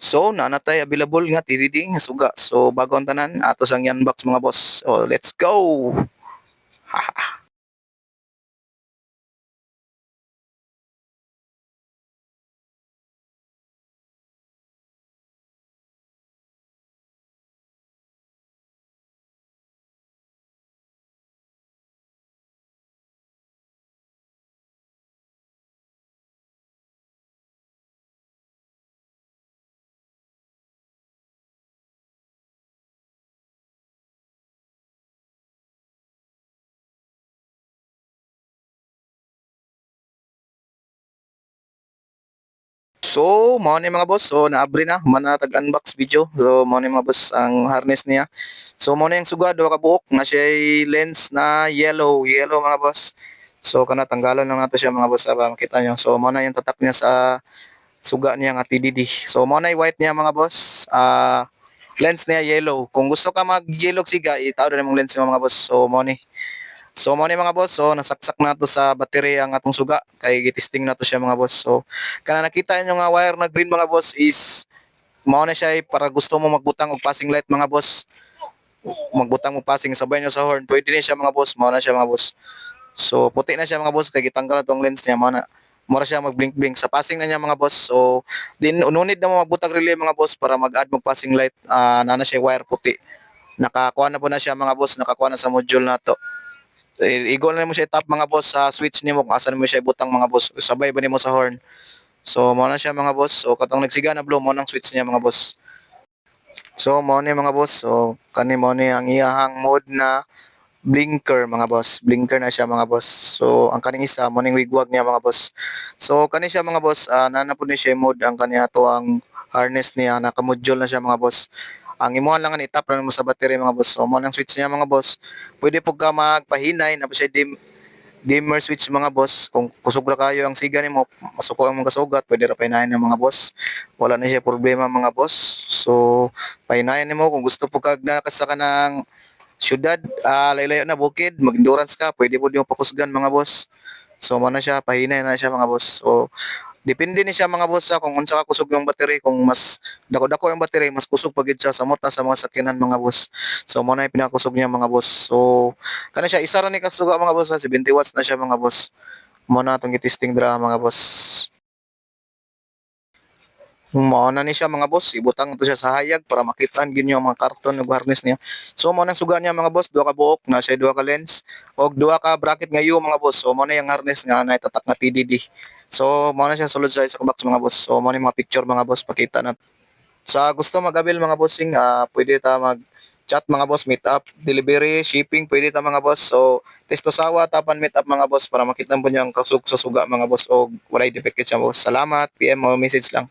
So nanatay available nga TDD nga suga. So bago ang tanan ato sang unbox mga boss. So let's go. So, mao ni mga boss. So, naabri na manatag unbox video. So, mao ni mga boss ang harness niya. So, mao na yung suga duha ka buok na siya lens na yellow mga boss. So, kana tanggalan lang nato siya mga boss para makita nyo. So, mao na yung tatak niya sa suga niya nga TDD. So, mao na yung white niya mga boss. Lens niya yellow. Kung gusto ka mag-yellow siga, itaw na mong lens niya mga boss. So, mao ni. So mo ni mga boss, so nasaksak na to sa battery ang atong suga kay gitesting na to siya mga boss. So kana nakita niyo nga wire na green mga boss is mao na siya para gusto mo magbutang og passing light mga boss. Magbutang og passing sabay nyo sa horn. Pwede ni siya mga boss, mao na siya mga boss. So puti na siya mga boss kay gitanggal na tong lens niya mao na. Mura siya mag-blink-blink sa passing na niya mga boss. So din ununid na mo magbutang relay mga boss para mag-add mo passing light. Na siya wire puti. Nakakuha na po na siya mga boss, nakakuha na sa module na to. Igo na mo siya tap mga boss sa switch nimo kung asan mo siya ibutang mga boss. Sabay ba nimo sa horn. So mo na siya mga boss. So katong nagsiga na blow mo nang switch niya mga boss. So mo ni mga boss. So kani mo ni ang iyahang mode na blinker mga boss. Blinker na siya mga boss. So ang kaning isa mo ning wigwag niya mga boss. So kani siya mga boss, nana po ni siya mode ang kaniya to ang harness niya naka-module na siya mga boss. Ang imuhan lang ni tap mo sa battery mga boss. So mo nang switch niya mga boss. Pwede po ka magpahinay na siya dimmer switch mga boss. Kung kusog ra kayo ang siga nimo, masuko ang mga kasugat, pwede ra pahinayan ng mga boss. Wala na siya problema mga boss. So pahinayan nimo kung gusto po kag nakasa ka ng syudad, layo-layo na bukid, mag-endurance ka, pwede po di mo pakusgan mga boss. So mo na siya, pahinay na siya mga boss. So depende ni siya mga boss sa kung unsa ka kusog yung battery, kung mas dako-dako yung battery, mas kusog pagid siya sa mota sa mga sakyanan mga boss. So mo na yung pinakusog niya mga boss. So kana siya isa ra ni kasuga mga boss, 70 watts na siya mga boss. Mo na itong gitesting dra mga boss. Mao na ni siya mga boss, ibutang to siya sa hayag para makitaan gid niyo ang mga karton ug harness niya. So mao nang suga niya mga boss, duha ka buok, na siya duha ka lens og duha ka bracket nga U mga boss. So mao na yung harness nga naitatak nga TDD. So mao na siya sulod sa isa ka box mga boss. So mao ni mga picture mga boss pakita na. Sa gusto mag-avail mga bossing, pwede ta mag chat mga boss, meet up, delivery, shipping, pwede ta mga boss. So, testo sawa, tapan meet up mga boss para makita mo niyo ang kasug sa suga mga boss o walay defect siya boss. Salamat, PM mo message lang.